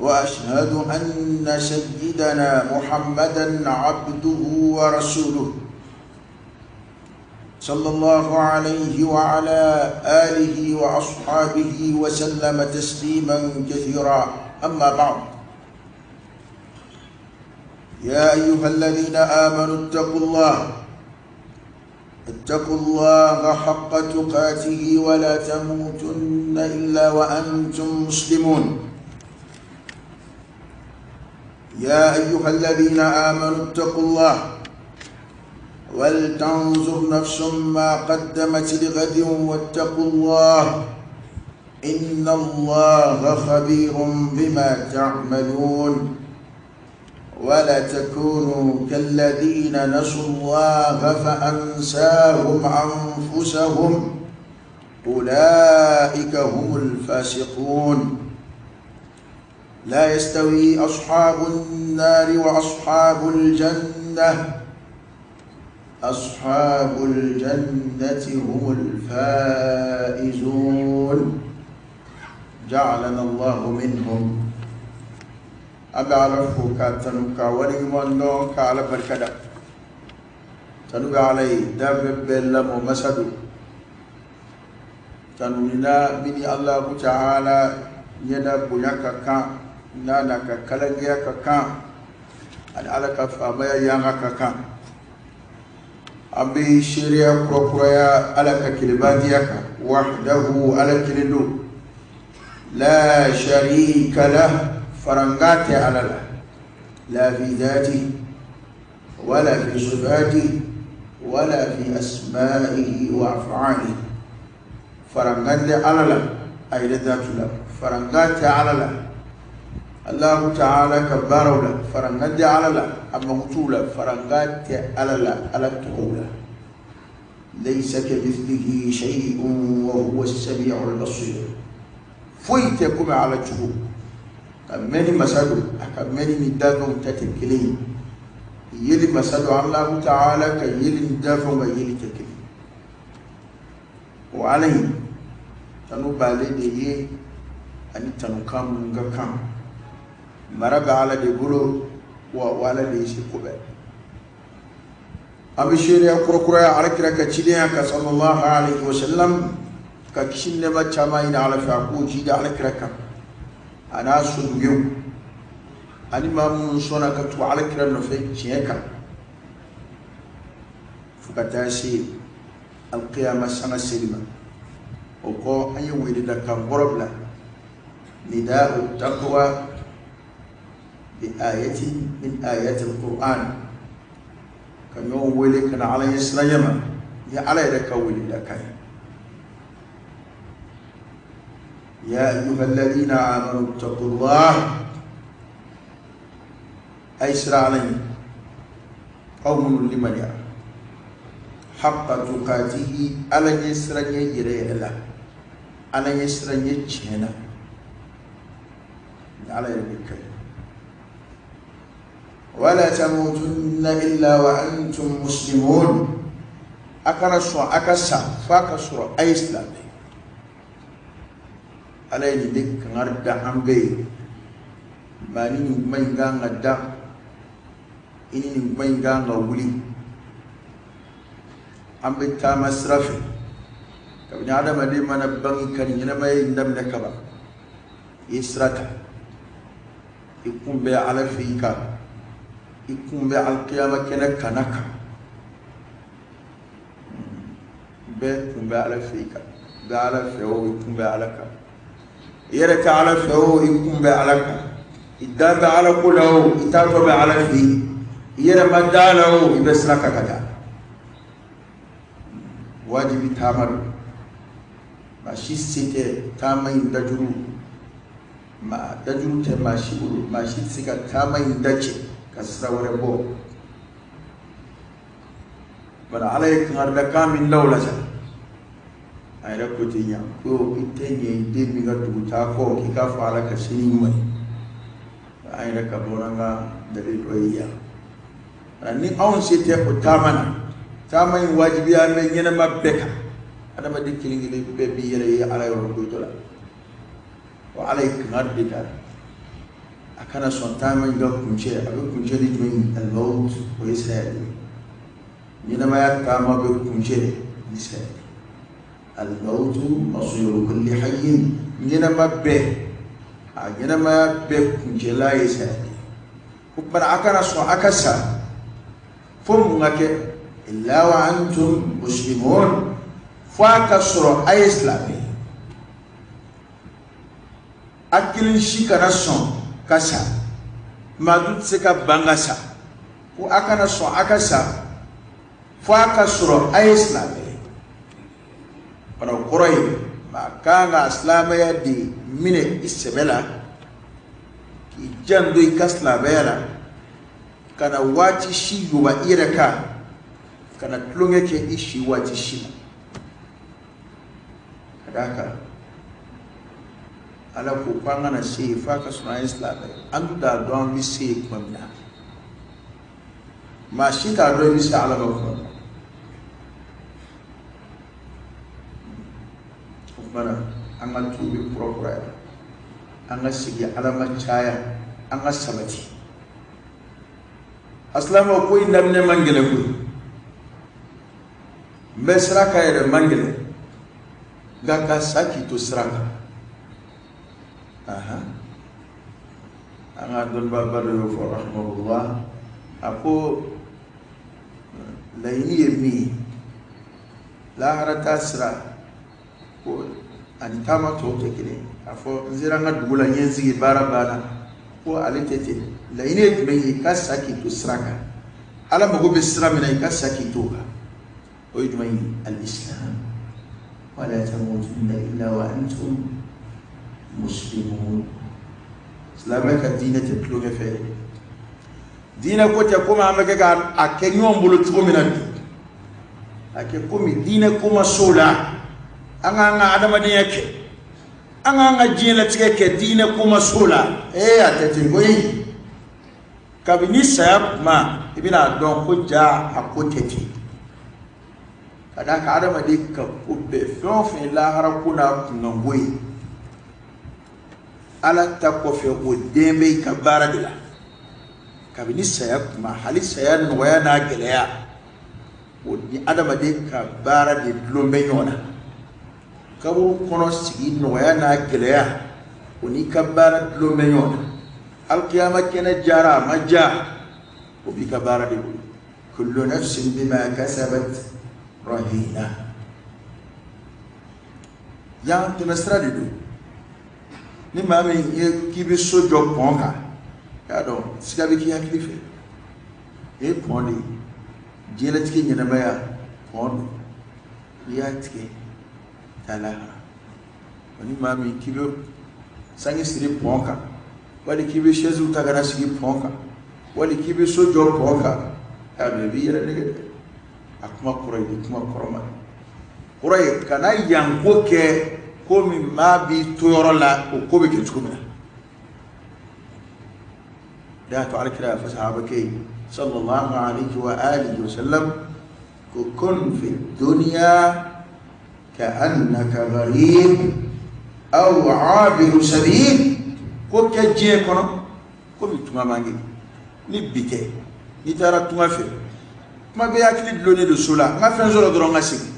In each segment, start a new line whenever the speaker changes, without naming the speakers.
وأشهد أن سيدنا محمدا عبده ورسوله صلى الله عليه وعلى آله وأصحابه وسلم تسليما كثيرا. أما بعد، يا أيها الذين آمنوا اتقوا الله حق تقاته ولا تموتن إلا وأنتم مسلمون. يا أيها الذين آمنوا اتقوا الله ولتنظر نفس ما قدمت لغد واتقوا الله إن الله خبير بما تعملون. ولا تكونوا كالذين نسوا الله فأنساهم أنفسهم أولئك هم الفاسقون. لا يستوي أصحاب النار وأصحاب الجنة، أصحاب الجنة هم الفائزون، جعلنا الله منهم. أبي عرفه كاتنوكا وليمونو كعلى بركدا تنوغا علي دابب بلم ومسدو تنونا بني الله تعالى ينا بنياكا كان نانا كالنجياكا كان العلكا فابايا يانغاكا كان أبي شريا كروكرويا على كلباتياكا وحده على كلدو لا شريك له فرنغاتي على الله، لا في ذاته ولا في صفاته ولا في أسمائه وأفعاله. فرنغاتي على الله أي ذات الله، فرنغاتي على الله الله تعالى كبار له، فرنغاتي على الله أما مطولة فرنغاتي على الله على التقولة. ليس كمثله شيء وهو السميع البصير. فويتكم على الجهود كمني مسادو كمني ندافع تتكلين يلي مسادو الله تعالى كيلي ندافع ويلي تكلين وعليه تنو بالي دي أن تنو كام نغكام مرابع على دي بلو وعلى دي سيكوبة أبشيري أقرأ على كرة كتيريا صلى الله عليه وسلم ككشين نبا تشامين على فاقو جيد على كرة أنا سنجو أنا ما من صنع كتو على كلا نفي شيئا فكتاسي القيامة سنة سلمة وقو أن يويل لك غربلا نداء التقوى بآية من آيات القرآن كان يوم كان عليه السلام يا على لك ويل لك. يا أيها الذين آمنوا اتقوا الله أيسر عليه قوم لمن يرى حق تقاته على يسر يجري له على يسر يجهنا على يدك. ولا تموتن إلا وأنتم مسلمون. أكرسوا أكسا فاكسوا أي إسلام alayni dik ngarda ambe mani ni mainga ngada ini ni mainga ngawuli ambe ta masrafi kabnya ada madi mana bangi kan ina mai ndam nakaba israta ikumbe ala fika ikumbe al qiyamah kanaka be kumbe ala fika gala fewo ikumbe ala ka يرى تعالى فهو يكون بعلك إدام على كله إتابع على فيه يرى ما داله يبسرك كذا واجب تامر ماشي سيته تامين دجرو ما دجرو تماشي بلو ماشي سيكا تامين دجي كسر وربو بنا عليك نردكام من دولة ay rakotinya ko itenye demi ga duta ko ki ka fara ka sini mai ay raka bonanga dare doyiya ni awon sete ko tamana tamay wajibi ame nyena mabbeka adama dikilingili be bi yere ala yo ko tola wa alayk ngardika أكان سنتاما يقول شيء أقول شيء من الموت ويسهل إنما يتعامل بكم شيء يسهل الموت مصير كل حي إنما بكم شيء لا يسهل وبن أكان سو أكسا فمك إلا وأنتم مسلمون فاكسر أي إسلامي أكل شيكنا سون كسا ما دوت سكا بانغاسا وأكان سو أكسا فاكسر أي إسلامي ولو قرأي ما كان إسلامي دي من إسبلا كي جندو يكسلامي kana wati shi yuba iraka kana tulunge ke ishi wati shi kadaka ala ko kwanga na shi fa ka suna islam an da don mi se kwamna ma shi ta do mi sa ala ba ko mana an ga tubi program an ga shi ala ma chaya an ga sabati aslama ko namne mangele ko mesraka ere mangele gaka saki to sraka aha anga don baba do fo rahmatullah ako layni yemi la harata sra ko antama to tekile afo nziranga dugula nyenzi barabana ko alitete layni yemi kasaki to sraka ala mago be sra mina kasaki to ka o yidmai al-islam wala tamutunna illa wa antum muslimun islamaka dinata tluga fe dina ko te kuma amake ga akenyo mbulu tugomina ake komi dina kuma sola anga adama de yake anga jina tike dina kuma sola atete ngoyi kabini sayab ma ibina don hujja akotete kada ka adama de ka kubbe fofin lahara kuna ngoyi ala ta ko fe o dembe ka baradila kabini sayab ma hali sayan waya na gelaya o di adama de ka barade lombe nyona kabu kono sigi no waya na gelaya oni ka barade lombe nyona القيامة كنا جارا مجا وبكبار دي كل نفس بما كسبت رهينة يا تنسرا دي نما من كيبي سوجو بونكا يا دو سكابي كي يكلفه بوندي جيلتكي نينمايا بوند ياتكي تالا ونما من كيبي سانغي سري بونكا wali kibe shezu tagana sigi ponka wali kibe sojo ponka abebi yere nege akuma kuroma kurai kana yanko ke komi mabi toyorola o kobe ke tukumina da to alkira fa sahabake sallallahu alaihi wa alihi wasallam kun fi dunya ka'annaka gharib aw 'abiru sabil ko ke je kono ko mi tuma mangi ni bite ni tara tuma fe ma be yakli lone do sula nga fen zoro doro nga sigi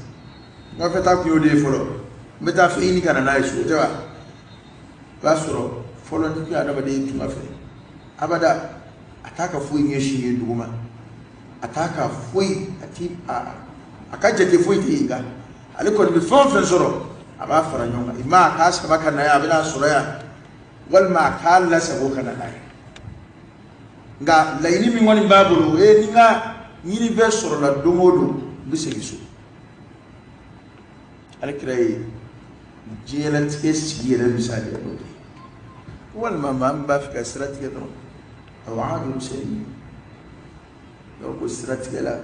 nga feta ko yode folo meta fe ni kana na isu tewa ba soro folo ni ya daba de tuma fe abada ataka fu yin shi ye duguma ataka fu ati akaje te fu ti ga aliko ni fon fen zoro aba fara nyonga ima ka sabaka na ya bina suraya walma kala saboka na lai nga laini mi ngoni babulu ninga nyini be soro la domodo bisegisu alkirai jelat esiyela misali do walma mamba fika strategy do awadu sabi do ko strategy la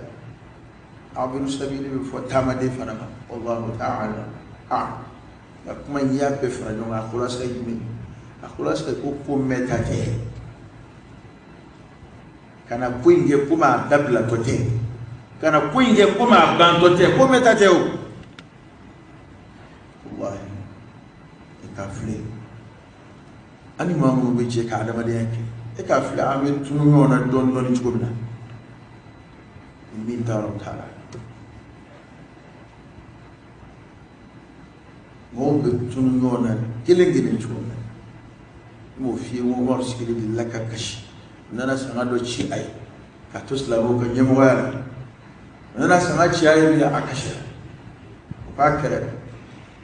abulu sabili bi fotama de fanama wallahu ta'ala kuma nyabe fana do nga khulasa yimi akulas ko metate kana kuinge kuma dabla tote kana kuinge kuma bantote ko metate o wallahi ikafle ani mamu be je ka adama de yanke e ka fi ame tunu yona don don ci gomna min taram tala mo be tunu yona kelengene ci gomna mo fi mo war sikiri di laka kashi nana sanga do ci ay ka tosla mo ka nyemo wala nana sanga ci ay bi akasha ka kere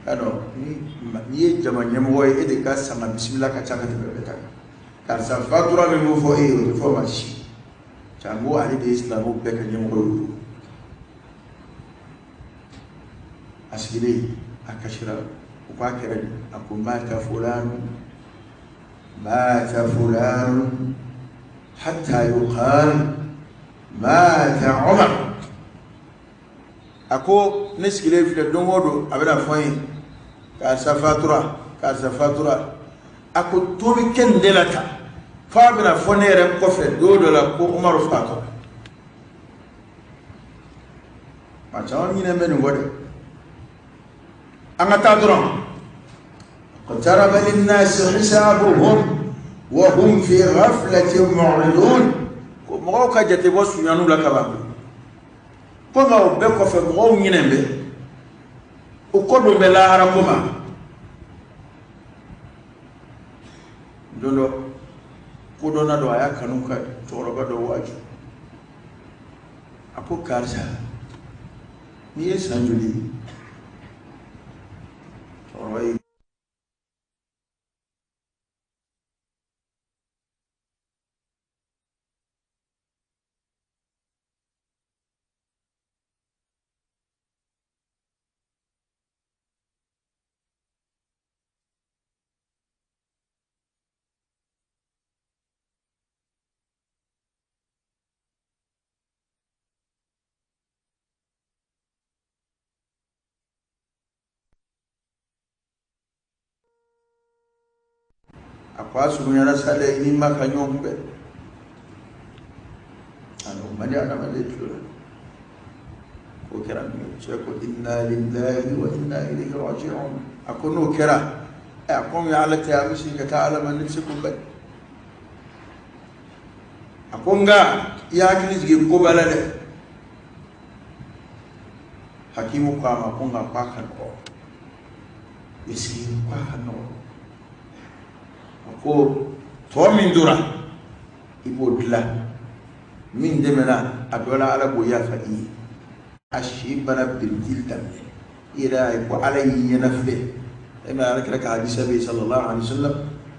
ano ni jama nyemo way e de ka sanga bismillah ka chaka de beta ka sa fatura me mo fo e fo ma shi chango ali de islam o be ka nyemo ko asgile akashira ka kere akumata fulano مات فلان حتى يقال مات عمر أكو نسكيل في الدنيا أبدا فاين كاسفاتورا أكو تومي كن دلتا فابنا فنيرم كفر دولا كو عمر فاتورا ما جاون ينمن ود أنا تادرون اقترب للناس حسابهم وهم في غفلة معرضون مغوكا جاتي بوسو يانو لك بابي كما بكو في مغو ينمي وكودو بلا هرقما دولو كودو ندو آيا كانوكا توربا دو واجو أكو كارسا نيه سانجولي توربا akwasu munyana sale ni makanyombe ano mali ana mali tula ko kera mi cheko inna lillahi wa inna ilayhi raji'un akono kera akon ya alaka ya mishi ka ta'ala man nifsikum bal akonga ya kiliji ko balale hakimu kama akonga pakan ko isi pakan no ko to min dura ibo dula min demena adola ala bo ya fadi ashibana bil jildam ira ko alay yanafle ema ala ka hadisa bi sallallahu alaihi wasallam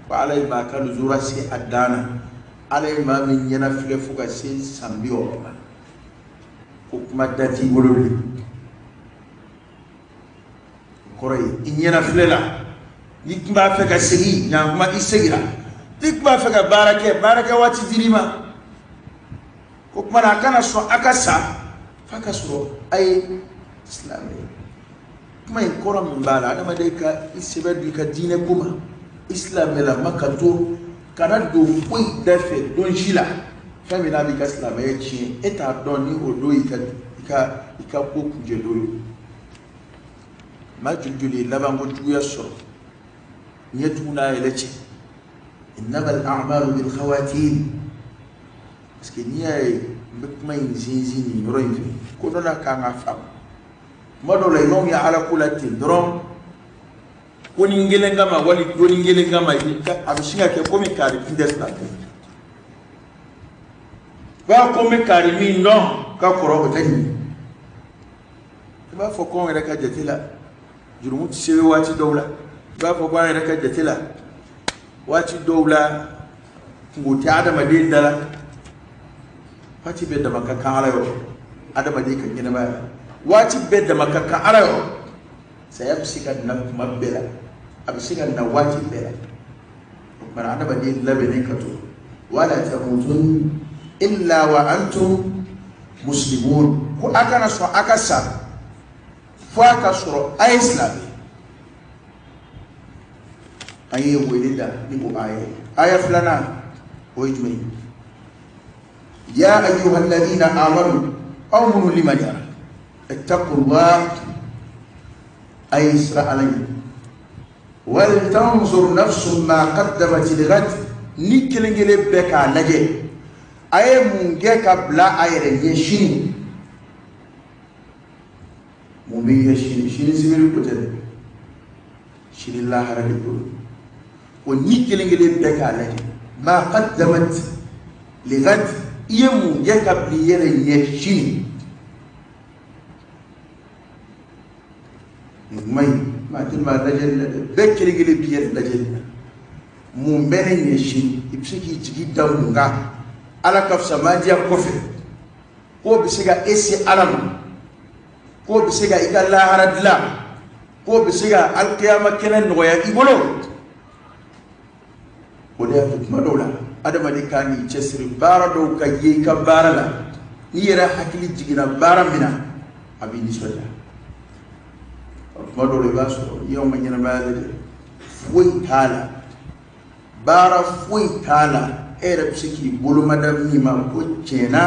wa alay ma kan zura si adana alay ma min yanafle fuga si sambio ko madati bololi koray yanafle la yikba feka sigi nyangma isegira tikba feka barake wati dirima ko kuma kana so akasa faka so ay islami kuma ikora mbala adama de ka isebedi ka dine kuma islam la makato kana do foi dafe don jila fami na bi ka islam e chi eta don ni odo ika ko kuje do ma juljuli labango tuya so يدونا إليك إنما الأعمال بالخواتيم اسكنيا بكمين زيني يروين في كلنا كان عفام ما دولا يوم يعلى كل تندرم كوني نجلنا ما ولي كوني نجلنا ما يبقى أبشينك كومي كاري في دسنا كومي كاري مين نو كقرأ تاني ما فكون ركعة جتلا جرمت سوي واتي دولة bafo kwa raka jatila wati dowla nguti adama de dala wati be da makaka alayo adama de kan gina ba wati be da makaka alayo sai absika na mabbela absika na wati bela kuma adama de labe ne kato wala tamutun illa wa antum muslimun ko akana so akasa fo akasoro islam aye ولدا نبو آية فلنا ويجمعين يا أيها الذين آمنوا آمنوا لمن يرى اتقوا الله أي إسراء عليهم ولتنظر نفس ما قدمت لغد نيكلنجلي بك على أي منجك بلا أي يشين مبين يشين زميل كتير شين الله رجل ونيكلنجلي بك على ما قدمت لغد يمنجك بلا يشين ما تلما لجل بكري جلي بير لجل مؤمن يشين يبسكي تجي دمغا على كف سماجيا كوفي كو بسيغا اسي علم كو بسيغا إيكا لا هرد لا كو بسيغا القيامة كنن نغيا إيبولو وديا تكما دولا أدما دي كاني تسري بارا دو كييكا بارا لا نيرا حكلي جينا بارا منا أبي نسولا مدور باس يوم من بعد فوي تالا بارا فوي تالا إيرب سكي بولو مدام نيما بوتشينا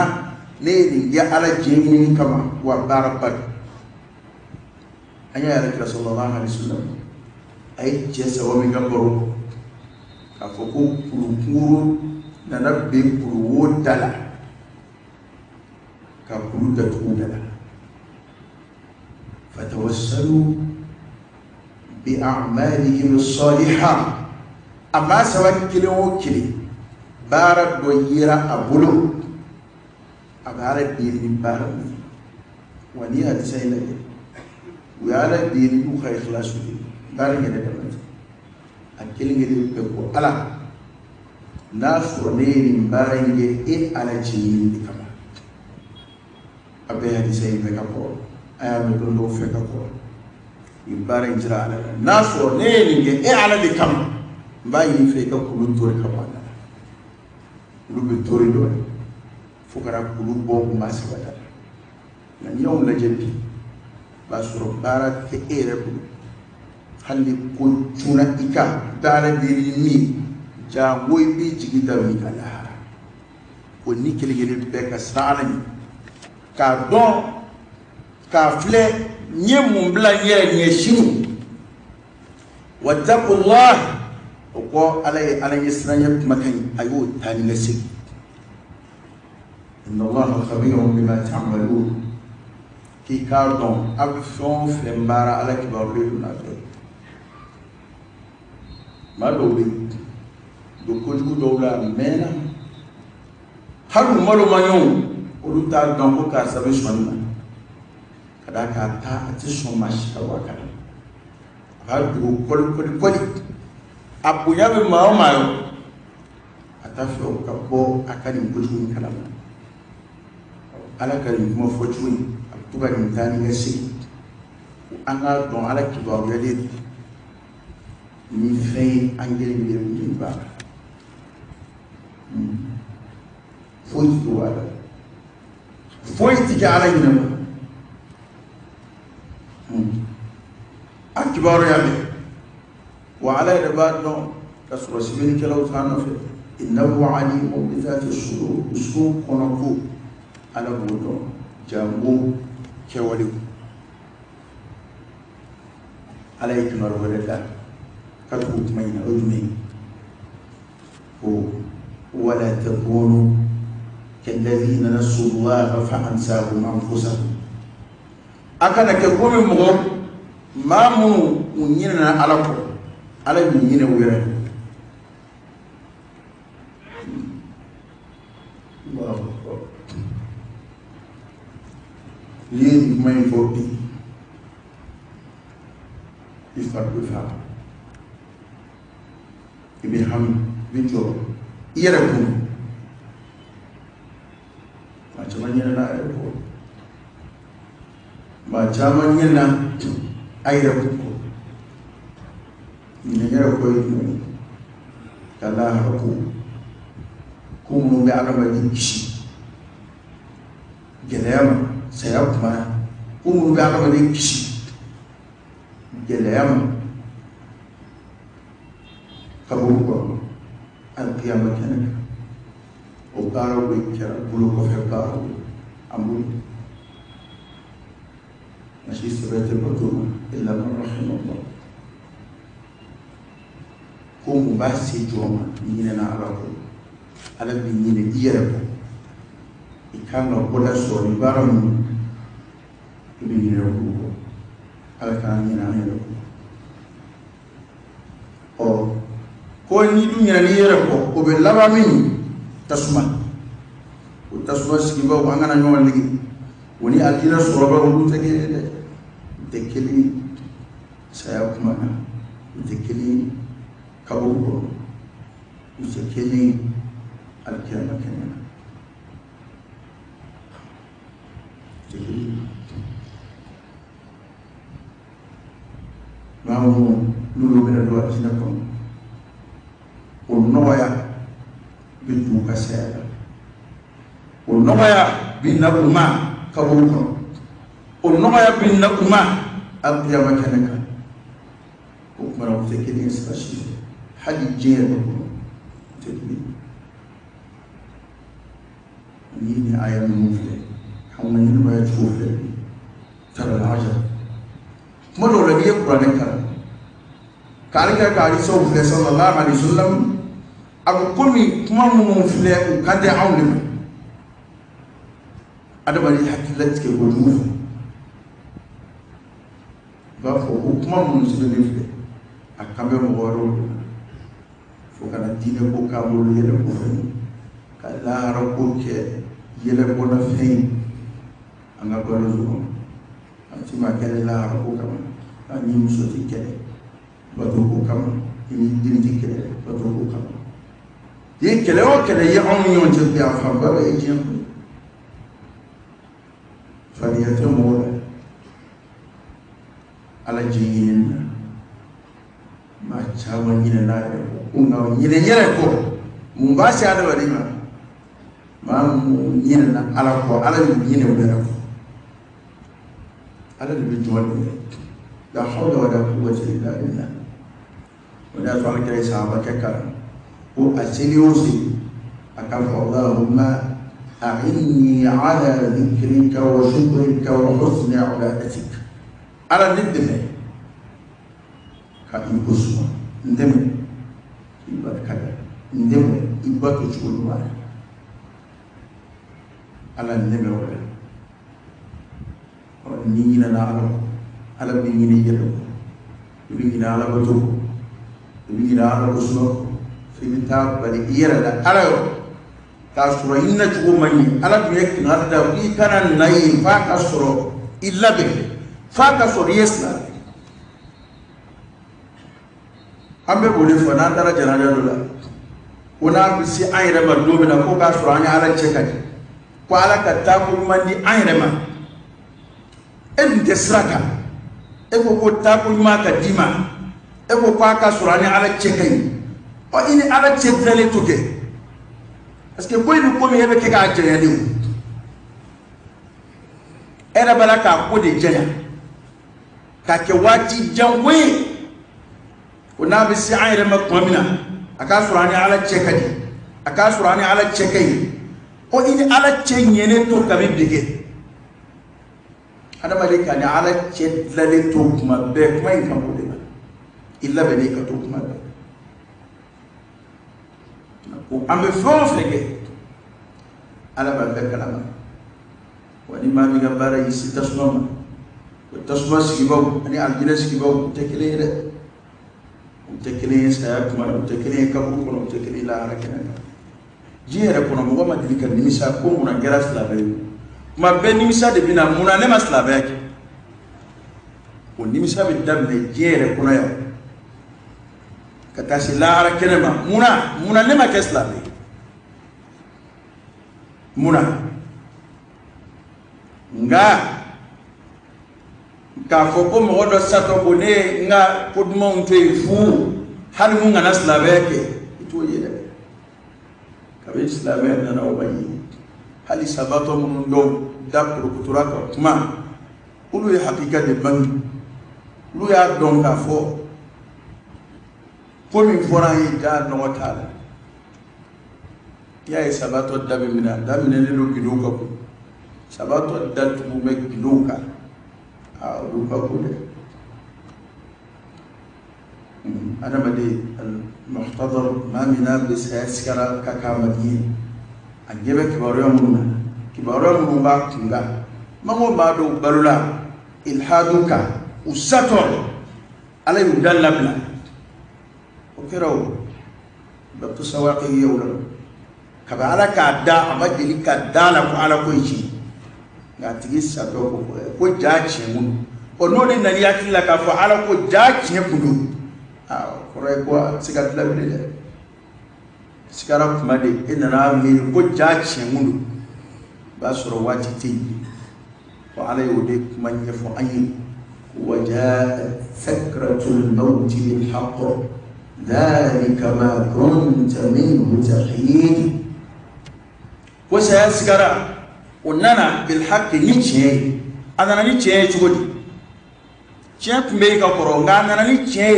نيري يا على جيمين كما وبارا بد أنا يا رسول الله عليه وسلم أي جس ومن قبره كفوكو بروكورو ننبه برو دلا كبرو دتو دلا فتوسلوا بأعمالهم الصالحة أما سواء كلمة كلي بارد دويرا أبولو أبارد دين بارد ونيا تسيلا ويالا دين بوخا إخلاص دين بارد يدمت أكلم يدين بكو ألا نافر نين بارد إيه على جنين بكما أبي تسيلا بكو ayam dondo feka ko ibare jira ala naso ne nge e ala de kam bayi feka ko lu tori kam ala lu be tori do fukara ko lu bo ma sabata na nyom la jebi basuro bara ke ere bu halli ko tuna ika dara de mi ja moy bi jigida mi kala ko nikele gele be ka salani ka don كافله نيم بلا يشيم واتقوا الله وقو على يسران مكان ايو تاني نسي ان الله خبير بما تعملون كي كاردون افون فمبارا على كبار نافي ما دولي دو كوجو دولا مينا هل مالو مانيون ودو تا دونكو كا سابيشون kadaka ta atiso mashika wakana hadu koli abunya be mayo atafio kabo akani mbuju kalama ala kali mo fojuwi tuba ni tani ngesi anga don ala kibaru yade ni fay angeli bi ni ba foyi to wala foyi tijara ni أكبر يعني وعلى عبادنا كسر سبيل كلام ثاني إنه عليم بذات الصدور اسمه كنكو على بودو جامو كواليو عليك نور الله كتبت من أجمعي ولا تكونوا كالذين نسوا الله فأنساهم أنفسهم أكن كقوم مغم ما منو ونينا على بنينا ويره الله أكبر لين ما يفوتي يفرق بفعل ابن حمد بن جور يركون ما تمنينا لا يركون ما جامن ينا أيرا كوكو نيجا كوي كلا هكو كومو بيعرف يمشي جلهم سياب ما كومو بيعرف يمشي جلهم كبوكو القيامة كنك وقارو بيكرا بلوكو في قارو أمبول ماشي سبعة البطولة إلا من رحم الله ko mu ba se joma nyina na ala ko ala bi nyina iyere ko ikanga ko la so ni baram bi nyina ko ala ka nyina nyina ko ni du nyina ni yere ko be laba min tasuma ko tasuma sigi ba ko ngana nyoma ligi woni alkira so ba ko tege de keli saya kuma de keli kabur de keli alkira makanya de keli mamu lulu bena do atina ko o noya bintu kasaya o noya binna kuma kabur ko o noya binna kuma alkira makanya ko mara ko tekeli espace hadi jeero ko tekeli ni ayam mufle xamna ñu ma yofle tara haja mo do la ni qur'an kala kala kali so fle sallallahu alaihi wasallam ak komi kuma mo fle ko kande awle adama ni hakilat ke ko mu ba fo kuma mo ci de fle ak kambe mo woro fo kana dine ko kamul yele ko ka la rako ke yele ko na fein anga ko zo anti ma kele la rako kam ani muso ti kele ba to ko kam ni dine ti kele ba to ko kam ye kele o kele ye on yon je bi afam ba e jëm fa ni ta mo ala jingin ma chawa nyine na unga nyine nyere ko mumbasi ada wadima ma nyine na ala ko ala nyine wala ko ala bi jwani la hawla wala quwwata illa billah wala ta'ala kay sahaba kaka o asili usi akafa allahumma a'inni ala dhikrika wa shukrika wa husni ibadatik ala nidme ka ikusuma ndeme ibadakada ndeme ibatu chulwa ala ndeme wala ni na ala bi ni yelo bi ni ala bato bi ni ala kusno fi kitab bali yera da ala yo ta sura inna chugo mani ala bi yek na da bi kana nayi fa ka sura illa bi fa ka sura yesna ambe bole fo na dara jana do la ona bi si ayre ma do bi na ko ka sura anya ala chekati ko ala ka ta ko mandi ayre ma en desraka e ko ta ko ma ka dima e ko ka sura anya ala chekai o ini ala chetrele toke parce que boy bi ko mi yebe ke ka jaya ni era balaka ko de jaya ka ke wati jangwe kuna bisi ayre makomina akasurani ala chekadi akasurani ala chekai o ini ala chenyene to kabibige ada malika ni ala chetlale to kuma be kuma in kamode illa be ne ka to kuma be ko ambe fofege ala ba be kalama wani ma mi gambara yisi tasmama ko tasma sibaw ani aljina sibaw tekele tekele saya kuma tekele kabu kono tekele la harakena jiere kono mo ma dilika nimisa ko muna geras la be ma be nimisa de bina muna ne mas la be yake o nimisa be dabne jiere kono ya kata si la harakena ma muna ne ma kes la be muna nga ka foko mo do sato bone nga podmo unte fu hal mu ngana slaveke ito yele ka be slaveke na obayi hali sabato mun do da kutura ka kuma ulu ya hakika de ban lu ya don ka fo ko mi fora yi da no tala ya sabato da be mina da mina le lo kido ka sabato da tu me kido ka lupa kuda ada bade محتضر ما منا بس هسكرا ككامدين أجيب كبارهم باكتنغا ما هو بعدو بلولا إلحادك وسطر على يودال لبلا وكراو بتصواقي يولا كبارا كدا أبدي كدا لك على كويشي ngati sato ko jachi mun onodi na yaki la ka fo ala ko jachi kudu ko ray ko sigat la bele sigara kuma de ina na mi ko jachi mun ba soro wati ti ko ala yode kuma nye fo anyi وجاءت سكرة الموت بالحق ذلك ما كنت منه تحيد وسيسكر وننا بالحق نيتشي أنا نيتشي شغلي شيء كمبي كقرون أنا نيتشي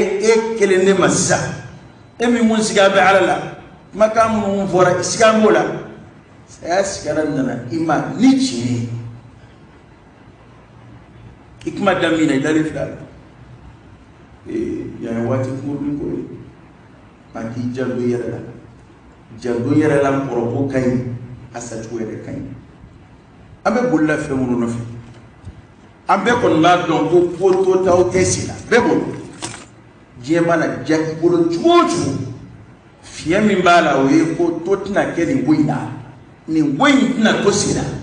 كلني مسا أمي منسكا بعلى لا ما كان من فورا إسكا مولا سيسكر أننا إما نيتشي إكما دمينا يدري فلان يعني واتي كورن كوري ما كي جابو يرلا مقربو كاين أساتو يرلا كاين أمي بولا فمونو نفي أمي كون ما دونكو فوتو تاو تسيلا بيبولو جيمانا جاكي بولو جوجو فيا من بالا ويكو توتنا كي نغوينا توسيلا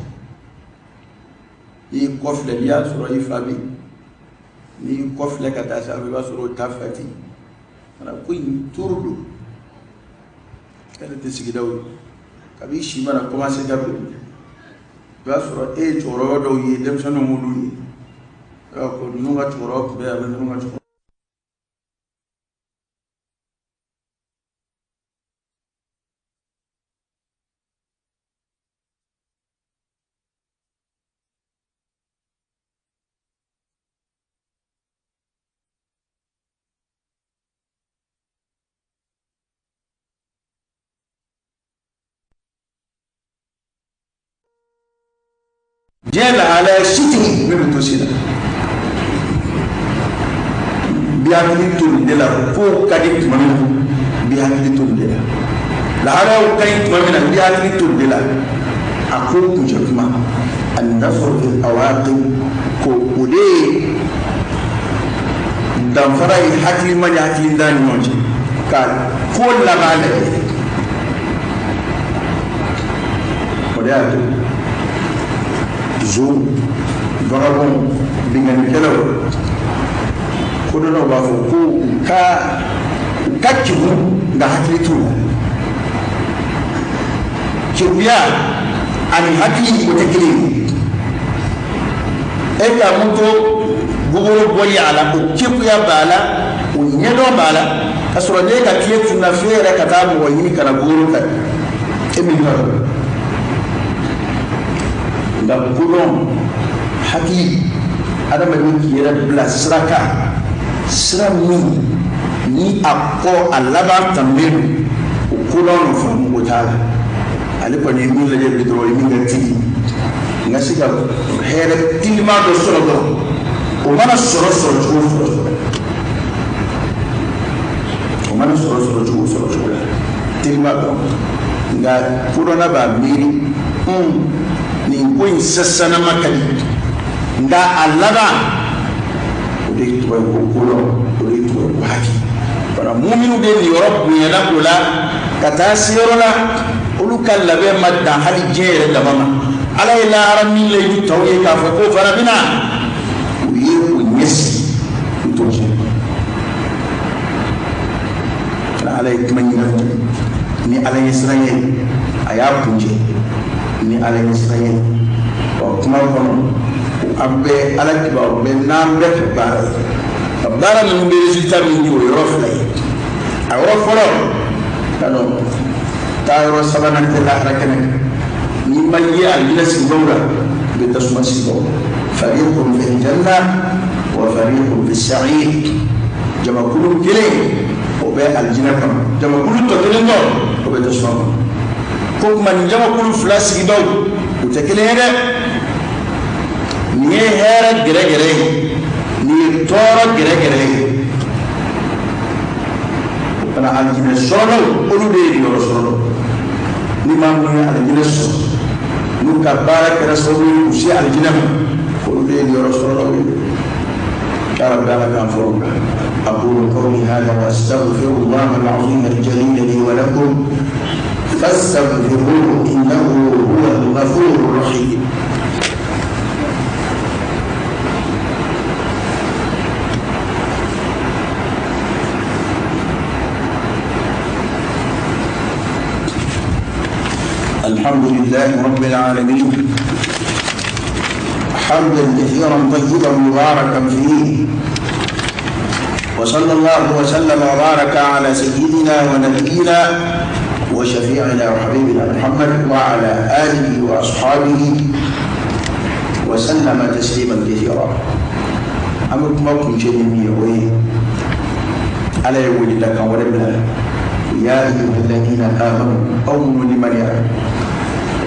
ni kofle biya soro ifabi ni kofle kata sabe ba soro tafati ana kuin turdu kala tesigidaw kabi shimana commencer gabe ba soro e choro do yi dem sanu mudu yi ko nunga choro be ba nunga choro جل على شتي من توسينا بياكلي تول دلا فو كاديت منو بياكلي تول دلا لا هذا كاين تمامنا بياكلي تول دلا أقول كجكما النصر في الأواقب كودي دم فراي حكلي ما يحكي داني موجي قال كل لا بالك ودي zo vagabond bingani kelaw ko do ba fo ko ka kibu nga hakili tu kibiya ani hakili ko tekili e ka muto gugoro boyi ala ko kibuya bala o nyedo bala kasoro de ka kiyetu na fere ka ta mo yini kana gugoro ka e mi da kulon haki adama ni yera bla sraka srami ni akko alaba tamberu kulon fa mu tala alipo ni mi le de do mi ngati ngasiga here tilma do soro do o mana soro tilma do nga kurona ba miri ni koin sassana makali nda allaba ode to ko kulo ode to ko haki para mu'minu de ni rabbu yana kula kata sirona ulu kallabe madda hali jere da mama ala ila aramin le yu tawye ka fa ko farabina uyi ko nyesi to je ala ikmanya ni ala israel aya kunje ni ala israel o kuma kono abbe ala kiba be nambe bara min be resultat min ko yorofla a yoroflo kano ta yoro sabana te la rakene ni mayi al bilasi dawra be tasma sibo fariqun fil janna wa fariqun fis sa'id jama kullu kile o be al jinna jama kullu to kile no o be tasma ko man jama kulu flasi gidaw utekele hede ni hera gere ni tora gere kana aljina solo olu de yoro solo ni mamu aljina solo nu ka baraka rasulu usi aljina olu de yoro solo يا رب لك أنفرك أقول قولي هذا وأستغفر الله العظيم الجليل لي ولكم فاستغفروه إنه هو الغفور الرحيم. الحمد لله رب العالمين حمدا كثيرا طيبا مباركا فيه وصلى الله وسلم وبارك على سيدنا ونبينا وشفيعنا وحبيبنا محمد وعلى آله وأصحابه وسلم تسليما كثيرا. أمركم موكم جميعا وي على يولي لك ولبنا يا أيها الذين آمنوا قوموا لمن يعلم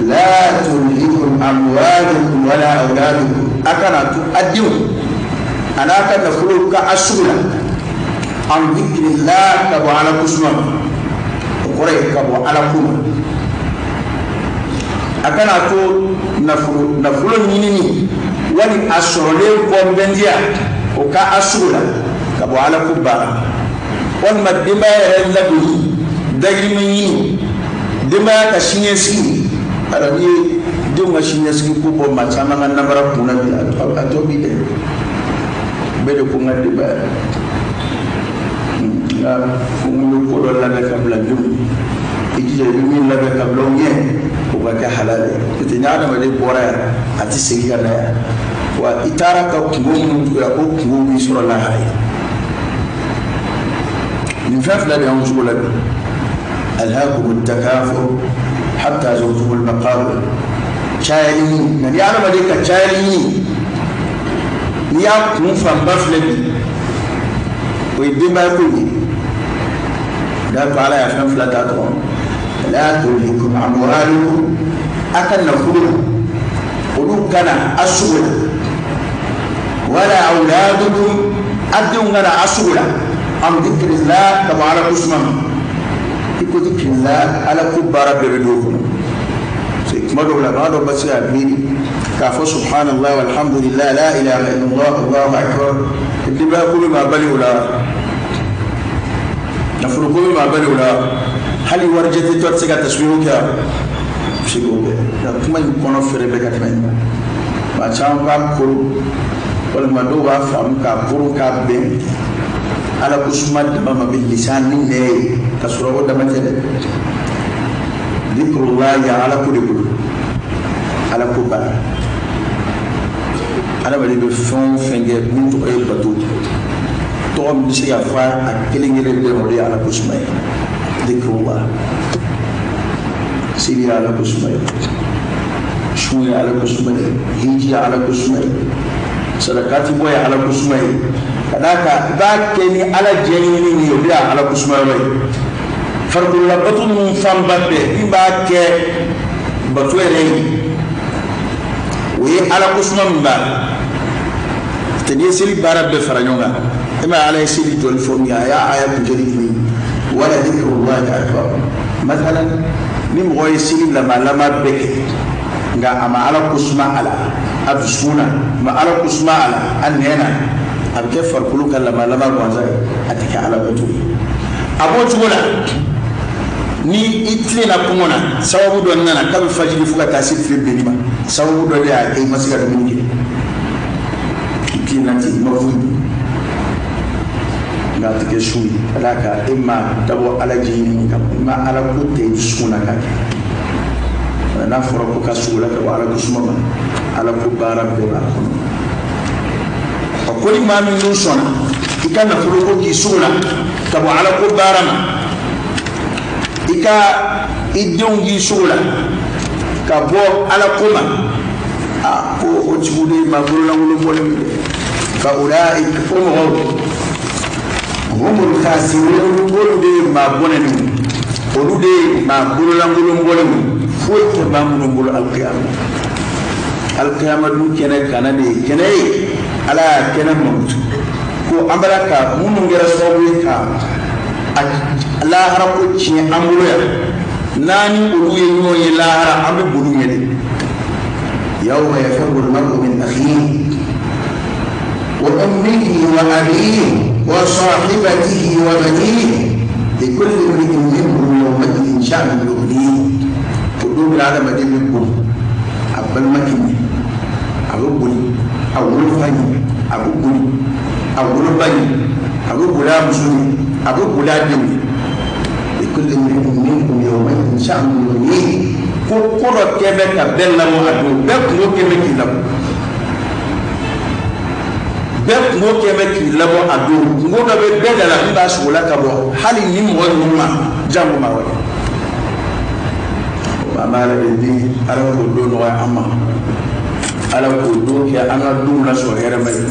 لا تلهكم أموالكم ولا أولادكم أكنا تؤدوا أنا أكنا فلوك أسولا عن ذكر الله كبو على كسما وقرأي كبو على كما أكنا تو نفلو نيني ولي أسولي بومبنديا وكا أسولا كبو على كبارا والما دماء يرلبه دايري منيني دماء كشينيسي arabi dum machine ski ko bo ma chama na namara kuna bi ato bi de bede ko ngade ba na ko do la be kabla dum iji bi min la be kabla nge ko ba ka halal te nyaada ma de bora ati sigi na wa itara ka ko mun ko ya ko bi sura la hay min fa la bi on ko la alhaakum at-takafur حتى زرتم المقابر شايلين نبي أنا بديك شايلين نيا كونفام بفلبي ويدي ما يقولي لا تعالى يا فهم فلاتاتهم لا تلهكم أموالكم أكن نفور قلوب كان أسول ولا أولادكم أدوا كان أسول أم ذكر الله تبارك اسمه يقول ذكر الله على كبار بردوكم سيكملوا لبعض بس أبين كافو سبحان الله والحمد لله لا إله إلا الله الله أكبر اللي بقول ما بني ولا نفرقوا ما بني ولا هل ورجت تورسك تسبيحك شيء كما يكون في ربك تمين ما شام كابكو ولا ما دوا فهم كابكو كابين على كسمة ما باللسان مني كسروا دمته ذكر الله على كل على كبار على بدي بفون فنجر من تقول بدو توم بشيء أفعال أكلين يريد يمضي على كسمة ذكر الله سيري على كسمة شوي على كسمة هيجي على كسمة صدقاتي بوي على كسمة كذاك ذاك كني على جنيني يبيع على كسمة فرق الله بطل من فم بدء يباك بطويرين وهي على كسمة من بعد تنيسلي بارب بفرنونا إما على يسيري تولفون يا آيات جديدة ولا ذكر الله أكبر مثلا نم غويسيري لما بك نعم أما على كسمة على أبسونا ما على كسمة على أنينا أبكي فرقلوك لما غوانزاي أتك على بطوي أبو جولا ni itli na kumona sababu do nana kam fajiri fuka tasir fi benima sababu do ya ay masiga do mingi kina ti mafu na take shui alaka imma dabo alajini kam imma ala kutte suna ka na foro ko kasula ka wala kusuma ala ko barab be ba ko ko ma min nusona ikana foro ko ki suna ka wala ko barama ika idongi sura ka bo ala kuma ko o jibude maguru la ngulu bole fa ulai humul khasirun bolude ma bonani bolude ma guru la ngulu bole fo ko ba ngulu bole al qiyamah du kene kanade kene ala kene mut ko ambaraka munu ngera sowi ka lahara ko tiɲɛ an bolo yan naani olu ye ɲɔgɔn ye lahara an bɛ boli ɲɛ de yawma yafirru al-mar'u min akhihi wa ummihi wa abihi wa sahibatihi wa banihi likulli imri'in minhum yawma'idhin sha'nun yughnihi o don bɛ adamaden bɛ boli a balimakɛ ɲɛ a bɛ boli a wolofa ɲɛ a bɛ boli a woloba ɲɛ a bɛ boli a muso ɲɛ a bɛ boli a denw ɲɛ likulli imri'in minhum yawma'idhin sha'nun yughnihi ko dɔ kɛ bɛ ka bɛɛ lamɔ a don bɛɛ kungo kɛ bɛ k'i lamɔ bɛɛ kungo kɛ bɛ k'i labɔ a don kungo dɔ bɛ bɛɛ da la min b'a sogola ka bɔ hali ni mɔgɔ ninnu ma jango ma wɛrɛ an b'a yɛrɛ de di ala k'o don nɔgɔya an ma ala k'o don kɛ an ka denw lasɔrɔ hɛrɛma ye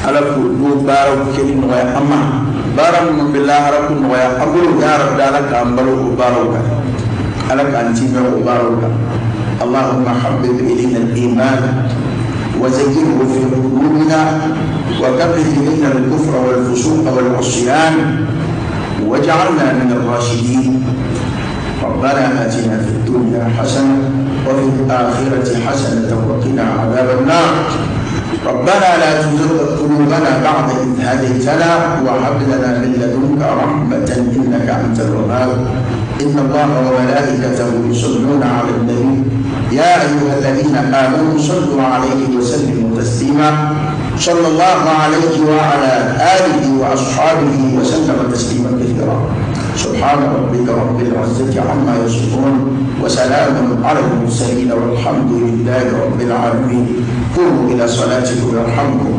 ala k'o don baaraw kɛli nɔgɔya an ma baara minnu bɛ lahara ko nɔgɔya an bolo ya rabbi ala k'an balo o baaraw kan ala k'an timɛ o baaraw kan allahumma habbib ilayna al-iman وزينه في قلوبنا وكره إلينا الكفر والفسوق والعصيان واجعلنا من الراشدين ربنا آتنا في الدنيا حسنة وفي الآخرة حسنة وقنا عذاب النار ربنا لا تزغ قلوبنا بعد إذ هديتنا وهب لنا من لدنك رحمة إنك أنت الوهاب إن الله وملائكته يصلون على النبي يا أيها الذين آمنوا صلوا عليه وسلموا تسليما صلى الله عليه وعلى آله وأصحابه وسلم تسليما كثيرا سبحان ربك رب العزة عما يصفون وسلام على المرسلين والحمد لله رب العالمين قوموا إلى صلاتكم يرحمكم